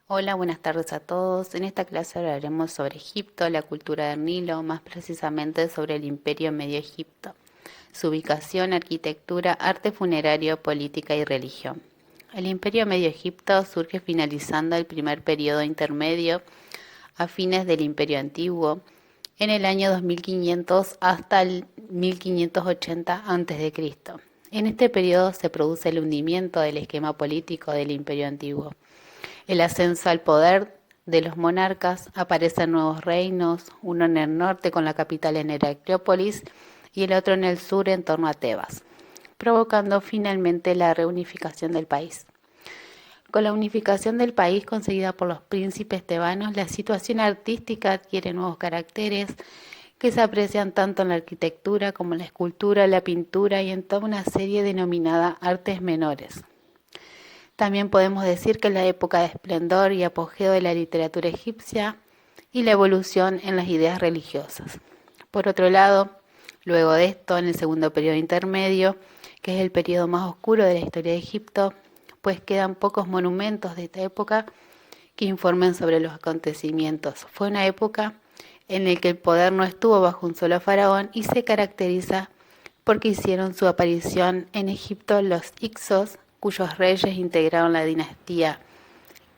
Hola, buenas tardes a todos. En esta clase hablaremos sobre Egipto, la cultura del Nilo, más precisamente sobre el Imperio Medio Egipto, su ubicación, arquitectura, arte funerario, política y religión. El Imperio Medio Egipto surge finalizando el primer periodo intermedio a fines del Imperio Antiguo en el año 2500 hasta el 1580 a.C. En este periodo se produce el hundimiento del esquema político del Imperio Antiguo, el ascenso al poder de los monarcas, aparecen nuevos reinos, uno en el norte con la capital en Heracleópolis y el otro en el sur en torno a Tebas, provocando finalmente la reunificación del país. Con la unificación del país conseguida por los príncipes tebanos, la situación artística adquiere nuevos caracteres que se aprecian tanto en la arquitectura como en la escultura, la pintura y en toda una serie denominada artes menores. También podemos decir que es la época de esplendor y apogeo de la literatura egipcia y la evolución en las ideas religiosas. Por otro lado, luego de esto, en el segundo periodo intermedio, que es el periodo más oscuro de la historia de Egipto, pues quedan pocos monumentos de esta época que informen sobre los acontecimientos. Fue una época en la que el poder no estuvo bajo un solo faraón y se caracteriza porque hicieron su aparición en Egipto los Hyksos, cuyos reyes integraron la dinastía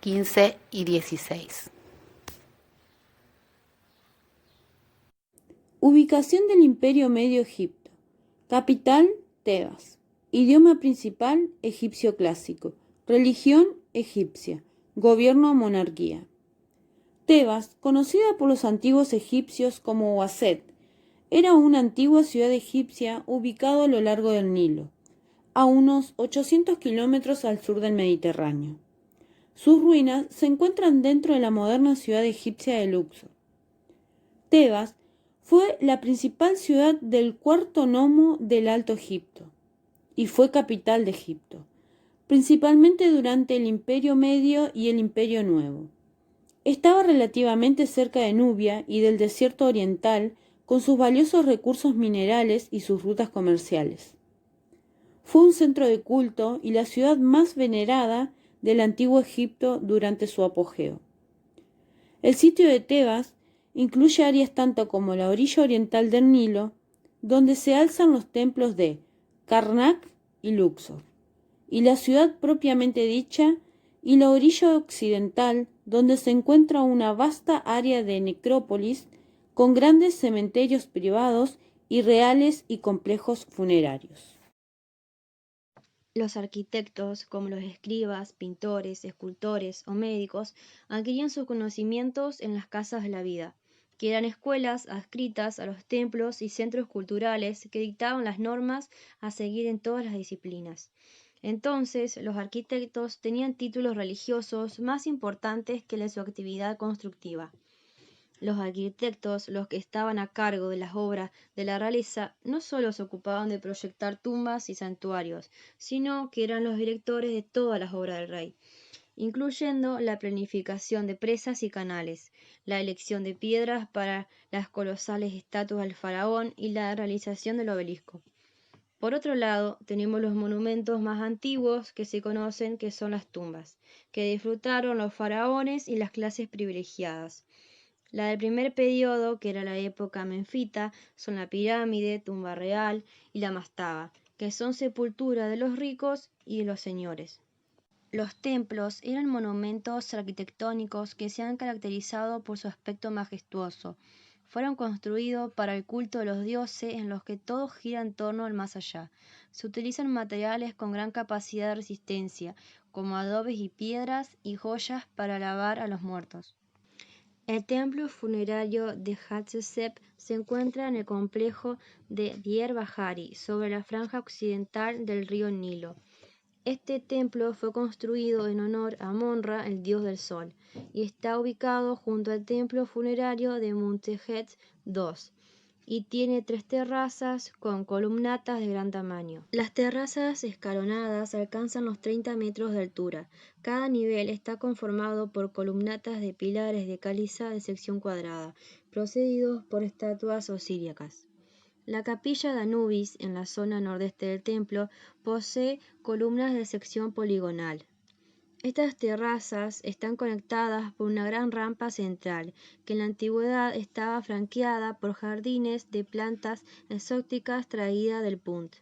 15 y 16. Ubicación del Imperio Medio Egipto. Capital, Tebas. Idioma principal, egipcio clásico. Religión, egipcia. Gobierno, monarquía. Tebas, conocida por los antiguos egipcios como Waset, era una antigua ciudad egipcia ubicada a lo largo del Nilo, a unos 800 kilómetros al sur del Mediterráneo. Sus ruinas se encuentran dentro de la moderna ciudad egipcia de Luxor. Tebas fue la principal ciudad del cuarto nomo del Alto Egipto y fue capital de Egipto, principalmente durante el Imperio Medio y el Imperio Nuevo. Estaba relativamente cerca de Nubia y del desierto oriental, con sus valiosos recursos minerales y sus rutas comerciales. Fue un centro de culto y la ciudad más venerada del antiguo Egipto durante su apogeo. El sitio de Tebas incluye áreas tanto como la orilla oriental del Nilo, donde se alzan los templos de Karnak y Luxor, y la ciudad propiamente dicha, y la orilla occidental, donde se encuentra una vasta área de necrópolis con grandes cementerios privados y reales y complejos funerarios. Los arquitectos, como los escribas, pintores, escultores o médicos, adquirían sus conocimientos en las casas de la vida, que eran escuelas adscritas a los templos y centros culturales que dictaban las normas a seguir en todas las disciplinas. Entonces, los arquitectos tenían títulos religiosos más importantes que la de su actividad constructiva. Los arquitectos, los que estaban a cargo de las obras de la realeza, no solo se ocupaban de proyectar tumbas y santuarios, sino que eran los directores de todas las obras del rey, incluyendo la planificación de presas y canales, la elección de piedras para las colosales estatuas del faraón y la realización del obelisco. Por otro lado, tenemos los monumentos más antiguos que se conocen, que son las tumbas, que disfrutaron los faraones y las clases privilegiadas. La del primer periodo, que era la época menfita, son la pirámide, tumba real y la mastaba, que son sepultura de los ricos y de los señores. Los templos eran monumentos arquitectónicos que se han caracterizado por su aspecto majestuoso. Fueron construidos para el culto de los dioses en los que todo gira en torno al más allá. Se utilizan materiales con gran capacidad de resistencia, como adobes y piedras y joyas para alabar a los muertos. El templo funerario de Hatshepsut se encuentra en el complejo de Deir Bahari, sobre la franja occidental del río Nilo. Este templo fue construido en honor a Monra, el dios del sol, y está ubicado junto al templo funerario de Montejet II, y tiene 3 terrazas con columnatas de gran tamaño. Las terrazas escalonadas alcanzan los 30 metros de altura. Cada nivel está conformado por columnatas de pilares de caliza de sección cuadrada, precedidos por estatuas osíricas. La capilla de Anubis, en la zona nordeste del templo, posee columnas de sección poligonal. Estas terrazas están conectadas por una gran rampa central, que en la antigüedad estaba franqueada por jardines de plantas exóticas traídas del Punt.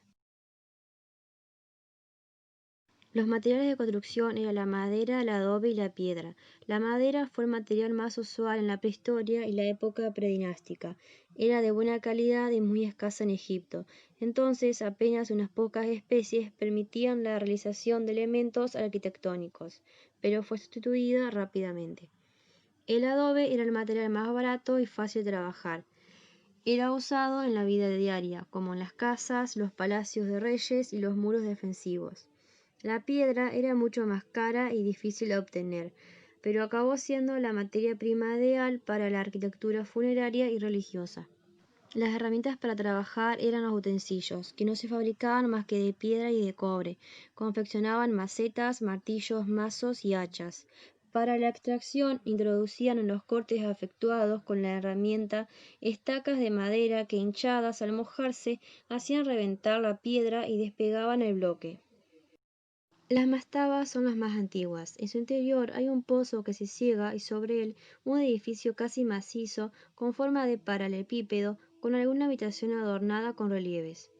Los materiales de construcción eran la madera, el adobe y la piedra. La madera fue el material más usual en la prehistoria y la época predinástica. Era de buena calidad y muy escasa en Egipto. Entonces, apenas unas pocas especies permitían la realización de elementos arquitectónicos, pero fue sustituida rápidamente. El adobe era el material más barato y fácil de trabajar. Era usado en la vida diaria, como en las casas, los palacios de reyes y los muros defensivos. La piedra era mucho más cara y difícil de obtener, pero acabó siendo la materia prima ideal para la arquitectura funeraria y religiosa. Las herramientas para trabajar eran los utensilios, que no se fabricaban más que de piedra y de cobre. Confeccionaban macetas, martillos, mazos y hachas. Para la extracción introducían en los cortes efectuados con la herramienta estacas de madera que, hinchadas al mojarse, hacían reventar la piedra y despegaban el bloque. Las mastabas son las más antiguas. En su interior hay un pozo que se ciega y sobre él un edificio casi macizo con forma de paralelepípedo con alguna habitación adornada con relieves.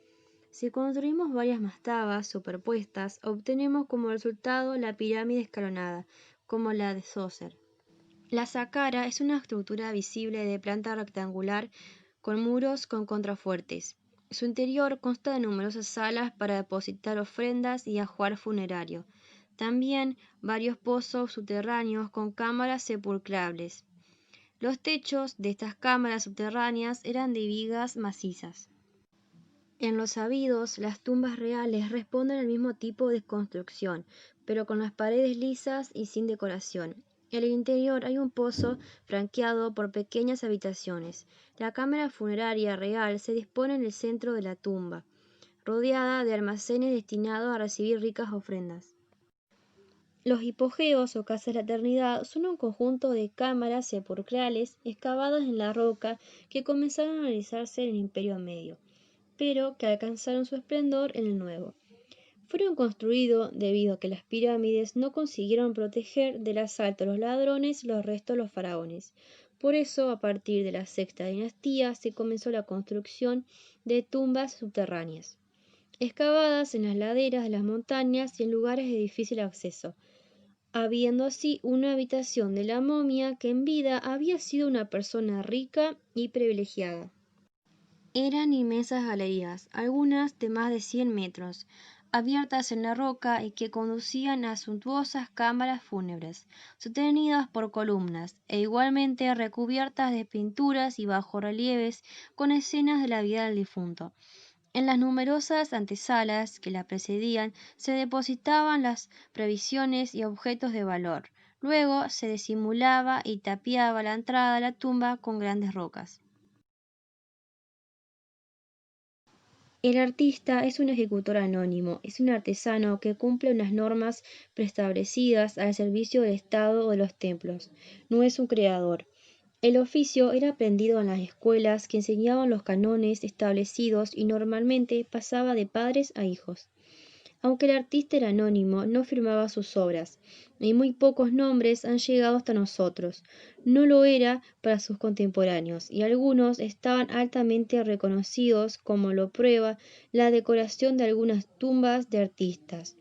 Si construimos varias mastabas superpuestas, obtenemos como resultado la pirámide escalonada, como la de Djoser. La sacara es una estructura visible de planta rectangular con muros con contrafuertes. Su interior consta de numerosas salas para depositar ofrendas y ajuar funerario. También varios pozos subterráneos con cámaras sepulcrales. Los techos de estas cámaras subterráneas eran de vigas macizas. En los sabidos, las tumbas reales responden al mismo tipo de construcción, pero con las paredes lisas y sin decoración. En el interior hay un pozo franqueado por pequeñas habitaciones. La cámara funeraria real se dispone en el centro de la tumba, rodeada de almacenes destinados a recibir ricas ofrendas. Los hipogeos o casas de la eternidad son un conjunto de cámaras sepulcrales excavadas en la roca que comenzaron a realizarse en el Imperio Medio, pero que alcanzaron su esplendor en el Nuevo. Fueron construidos debido a que las pirámides no consiguieron proteger del asalto de los ladrones los restos de los faraones. Por eso, a partir de la sexta dinastía, se comenzó la construcción de tumbas subterráneas, excavadas en las laderas de las montañas y en lugares de difícil acceso, habiendo así una habitación de la momia que en vida había sido una persona rica y privilegiada. Eran inmensas galerías, algunas de más de 100 metros, abiertas en la roca y que conducían a suntuosas cámaras fúnebres, sostenidas por columnas, e igualmente recubiertas de pinturas y bajorrelieves con escenas de la vida del difunto. En las numerosas antesalas que la precedían se depositaban las provisiones y objetos de valor. Luego se disimulaba y tapiaba la entrada de la tumba con grandes rocas. El artista es un ejecutor anónimo, es un artesano que cumple unas normas preestablecidas al servicio del Estado o de los templos. No es un creador. El oficio era aprendido en las escuelas que enseñaban los cánones establecidos y normalmente pasaba de padres a hijos. Aunque el artista era anónimo, no firmaba sus obras, y muy pocos nombres han llegado hasta nosotros. No lo era para sus contemporáneos, y algunos estaban altamente reconocidos, como lo prueba la decoración de algunas tumbas de artistas.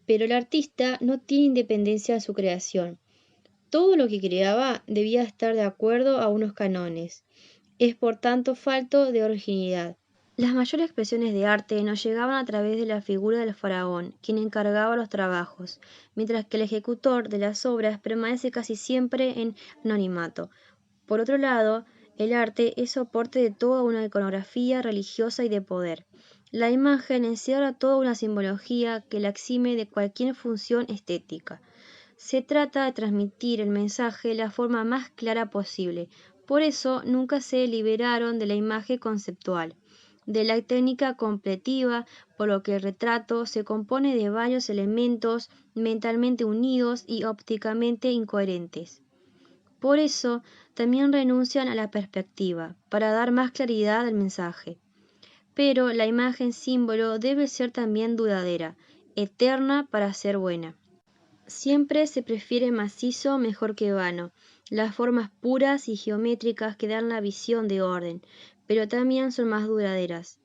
Pero el artista no tiene independencia de su creación. Todo lo que creaba debía estar de acuerdo a unos cánones. Es por tanto falto de originalidad. Las mayores expresiones de arte nos llegaban a través de la figura del faraón, quien encargaba los trabajos, mientras que el ejecutor de las obras permanece casi siempre en anonimato. Por otro lado, el arte es soporte de toda una iconografía religiosa y de poder. La imagen encierra toda una simbología que la exime de cualquier función estética. Se trata de transmitir el mensaje de la forma más clara posible. Por eso nunca se liberaron de la imagen conceptual, de la técnica completiva, por lo que el retrato se compone de varios elementos mentalmente unidos y ópticamente incoherentes. Por eso también renuncian a la perspectiva, para dar más claridad al mensaje. Pero la imagen símbolo debe ser también duradera, eterna para ser buena. Siempre se prefiere macizo mejor que vano, las formas puras y geométricas que dan la visión de orden, pero también son más duraderas.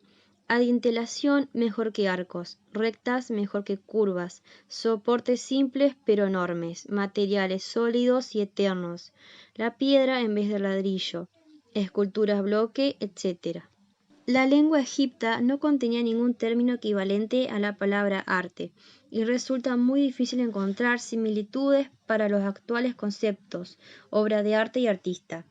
Adintelación mejor que arcos, rectas mejor que curvas, soportes simples pero enormes, materiales sólidos y eternos, la piedra en vez del ladrillo, esculturas bloque, etc. La lengua egipta no contenía ningún término equivalente a la palabra arte, y resulta muy difícil encontrar similitudes para los actuales conceptos, obra de arte y artista.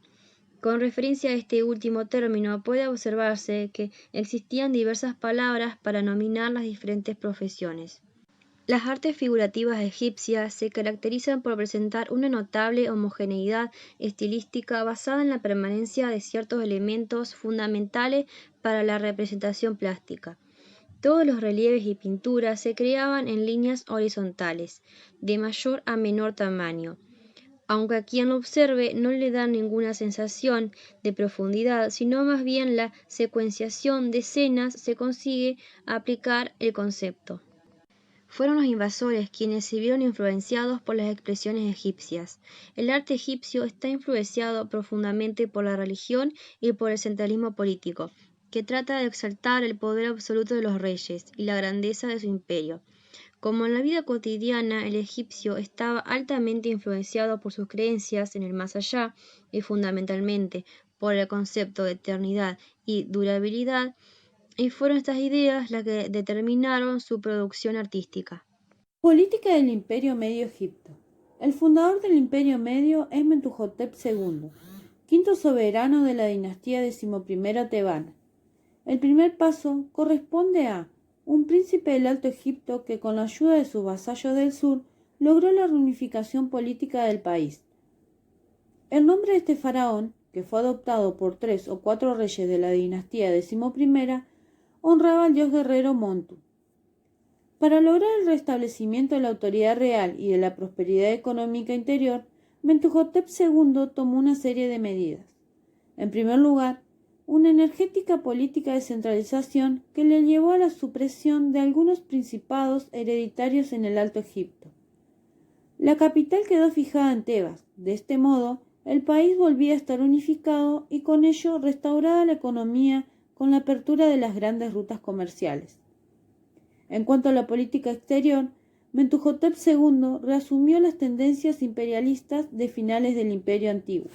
Con referencia a este último término, puede observarse que existían diversas palabras para nominar las diferentes profesiones. Las artes figurativas egipcias se caracterizan por presentar una notable homogeneidad estilística basada en la permanencia de ciertos elementos fundamentales para la representación plástica. Todos los relieves y pinturas se creaban en líneas horizontales, de mayor a menor tamaño, aunque a quien lo observe no le da ninguna sensación de profundidad, sino más bien la secuenciación de escenas se consigue aplicar el concepto. Fueron los invasores quienes se vieron influenciados por las expresiones egipcias. El arte egipcio está influenciado profundamente por la religión y por el centralismo político, que trata de exaltar el poder absoluto de los reyes y la grandeza de su imperio. Como en la vida cotidiana, el egipcio estaba altamente influenciado por sus creencias en el más allá y fundamentalmente por el concepto de eternidad y durabilidad, y fueron estas ideas las que determinaron su producción artística. Política del Imperio Medio Egipto. El fundador del Imperio Medio es Mentuhotep II, quinto soberano de la dinastía decimoprimera tebana. El primer paso corresponde a un príncipe del Alto Egipto que, con la ayuda de sus vasallos del sur, logró la reunificación política del país. El nombre de este faraón, que fue adoptado por 3 o 4 reyes de la dinastía decimoprimera, honraba al dios guerrero Montu. Para lograr el restablecimiento de la autoridad real y de la prosperidad económica interior, Mentuhotep II tomó una serie de medidas. En primer lugar, una energética política de centralización que le llevó a la supresión de algunos principados hereditarios en el Alto Egipto. La capital quedó fijada en Tebas. De este modo, el país volvía a estar unificado y con ello restaurada la economía con la apertura de las grandes rutas comerciales. En cuanto a la política exterior, Mentuhotep II reasumió las tendencias imperialistas de finales del Imperio Antiguo.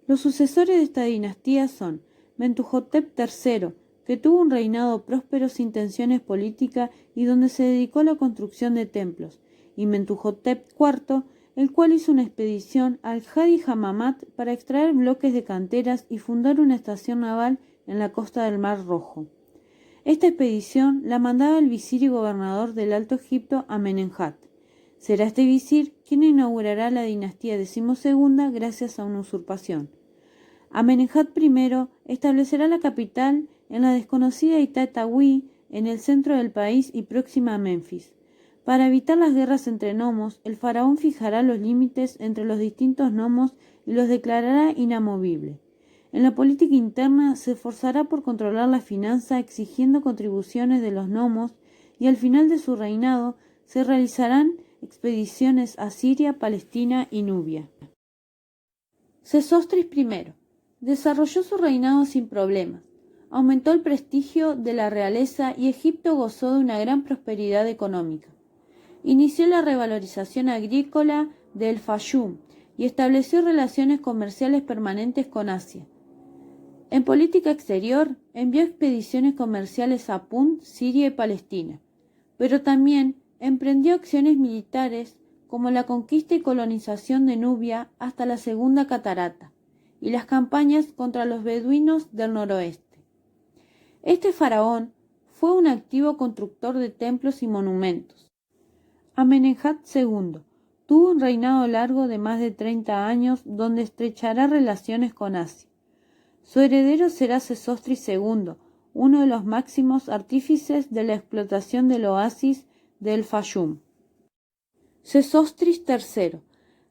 Los sucesores de esta dinastía son Mentuhotep III, que tuvo un reinado próspero sin tensiones políticas y donde se dedicó a la construcción de templos, y Mentuhotep IV, el cual hizo una expedición al Hadi Hamamat para extraer bloques de canteras y fundar una estación naval en la costa del Mar Rojo. Esta expedición la mandaba el visir y gobernador del Alto Egipto Amenemhat. Será este visir quien inaugurará la dinastía decimosegunda gracias a una usurpación. Amenemhat I establecerá la capital en la desconocida Itatawí, en el centro del país y próxima a Menfis. Para evitar las guerras entre nomos, el faraón fijará los límites entre los distintos nomos y los declarará inamovibles. En la política interna se esforzará por controlar la finanza exigiendo contribuciones de los nomos y al final de su reinado se realizarán expediciones a Siria, Palestina y Nubia. Sesostris I desarrolló su reinado sin problemas, aumentó el prestigio de la realeza y Egipto gozó de una gran prosperidad económica. Inició la revalorización agrícola del Fayum y estableció relaciones comerciales permanentes con Asia. En política exterior, envió expediciones comerciales a Punt, Siria y Palestina, pero también emprendió acciones militares como la conquista y colonización de Nubia hasta la Segunda Catarata y las campañas contra los beduinos del noroeste. Este faraón fue un activo constructor de templos y monumentos. Amenemhat II tuvo un reinado largo de más de 30 años donde estrechará relaciones con Asia. Su heredero será Sesostris II, uno de los máximos artífices de la explotación del oasis del Fayum. Sesostris III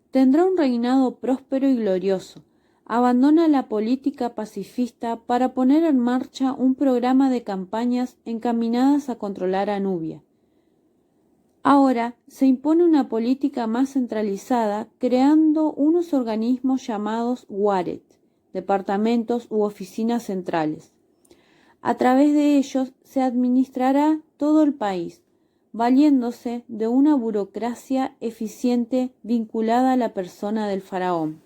tendrá un reinado próspero y glorioso. Abandona la política pacifista para poner en marcha un programa de campañas encaminadas a controlar a Nubia. Ahora se impone una política más centralizada, creando unos organismos llamados Waret, departamentos u oficinas centrales. A través de ellos se administrará todo el país, valiéndose de una burocracia eficiente vinculada a la persona del faraón.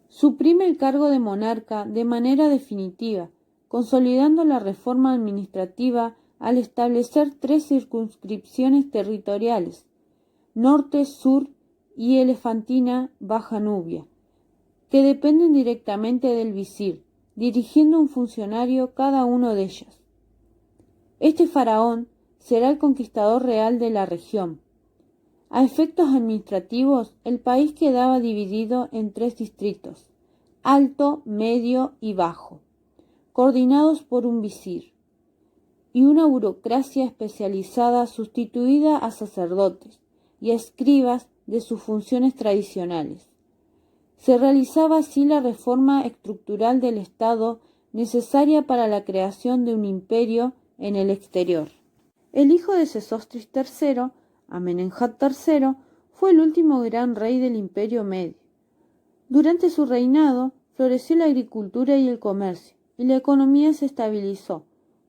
Suprime el cargo de monarca de manera definitiva, consolidando la reforma administrativa al establecer 3 circunscripciones territoriales: Norte, Sur y Elefantina Baja Nubia, que dependen directamente del visir, dirigiendo un funcionario cada uno de ellas. Este faraón será el conquistador real de la región. A efectos administrativos, el país quedaba dividido en 3 distritos: Alto, Medio y Bajo, coordinados por un visir, y una burocracia especializada sustituida a sacerdotes y a escribas de sus funciones tradicionales. Se realizaba así la reforma estructural del Estado necesaria para la creación de un imperio en el exterior. El hijo de Sesostris III, Amenemhat III, fue el último gran rey del Imperio Medio. Durante su reinado floreció la agricultura y el comercio, y la economía se estabilizó,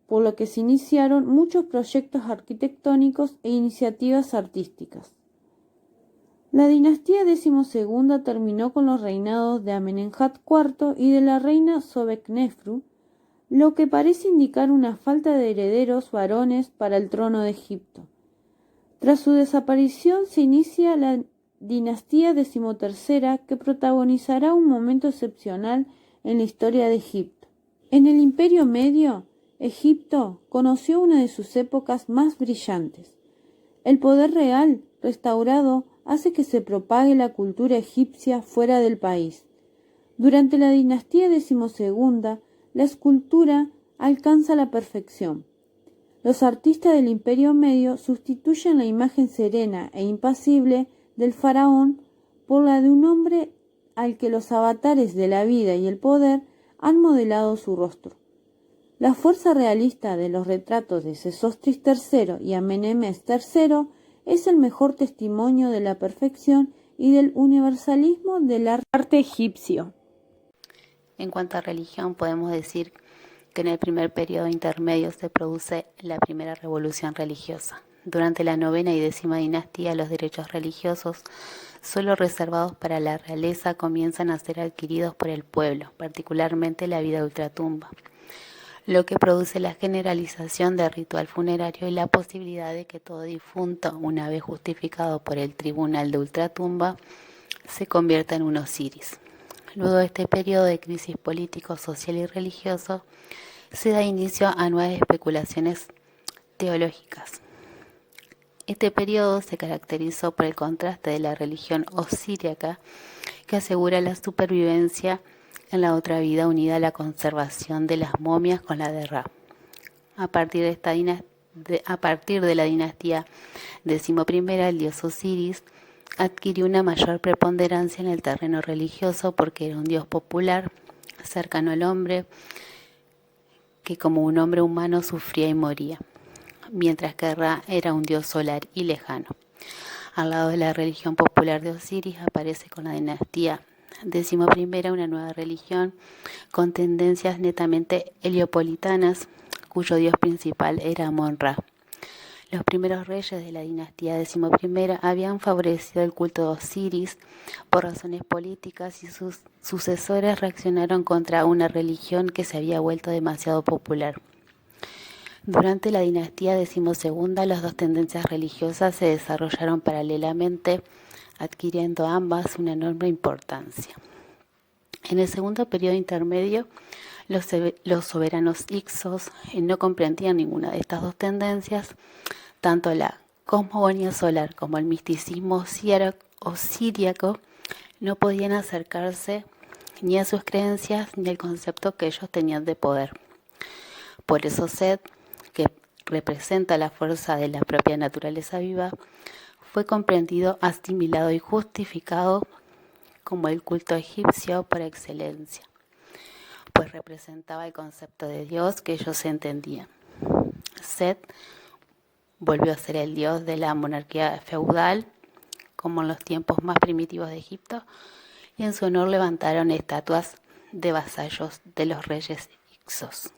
por lo que se iniciaron muchos proyectos arquitectónicos e iniciativas artísticas. La dinastía XII terminó con los reinados de Amenemhat IV y de la reina Sobeknefru, lo que parece indicar una falta de herederos varones para el trono de Egipto. Tras su desaparición se inicia la dinastía XIII, que protagonizará un momento excepcional en la historia de Egipto. En el Imperio Medio, Egipto conoció una de sus épocas más brillantes. El poder real restaurado hace que se propague la cultura egipcia fuera del país. Durante la dinastía XII, la escultura alcanza la perfección. Los artistas del Imperio Medio sustituyen la imagen serena e impasible del faraón por la de un hombre al que los avatares de la vida y el poder han modelado su rostro. La fuerza realista de los retratos de Sesostris III y Amenemés III es el mejor testimonio de la perfección y del universalismo del arte egipcio. En cuanto a religión, podemos decir que en el primer periodo intermedio se produce la primera revolución religiosa. Durante la 9ª y 10ª dinastía, los derechos religiosos, solo reservados para la realeza, comienzan a ser adquiridos por el pueblo, particularmente la vida ultratumba, lo que produce la generalización del ritual funerario y la posibilidad de que todo difunto, una vez justificado por el tribunal de ultratumba, se convierta en un Osiris. Luego de este periodo de crisis político, social y religioso, se da inicio a nuevas especulaciones teológicas. Este periodo se caracterizó por el contraste de la religión osíriaca, que asegura la supervivencia en la otra vida unida a la conservación de las momias con la de Ra. A partir de la dinastía XI, el dios Osiris adquirió una mayor preponderancia en el terreno religioso porque era un dios popular, cercano al hombre, que como un hombre humano sufría y moría, mientras que Ra era un dios solar y lejano. Al lado de la religión popular de Osiris aparece con la dinastía XI una nueva religión con tendencias netamente heliopolitanas, cuyo dios principal era Amon-Ra. Los primeros reyes de la dinastía XI habían favorecido el culto de Osiris por razones políticas y sus sucesores reaccionaron contra una religión que se había vuelto demasiado popular. Durante la dinastía XII, las dos tendencias religiosas se desarrollaron paralelamente, adquiriendo ambas una enorme importancia. En el segundo periodo intermedio, los soberanos Hyksos no comprendían ninguna de estas dos tendencias. Tanto la cosmogonía solar como el misticismo osíriaco no podían acercarse ni a sus creencias ni al concepto que ellos tenían de poder. Por eso Set, que representa la fuerza de la propia naturaleza viva, fue comprendido, asimilado y justificado como el culto egipcio por excelencia, pues representaba el concepto de Dios que ellos entendían. Set Volvió a ser el dios de la monarquía feudal, como en los tiempos más primitivos de Egipto, y en su honor levantaron estatuas de vasallos de los reyes hicsos.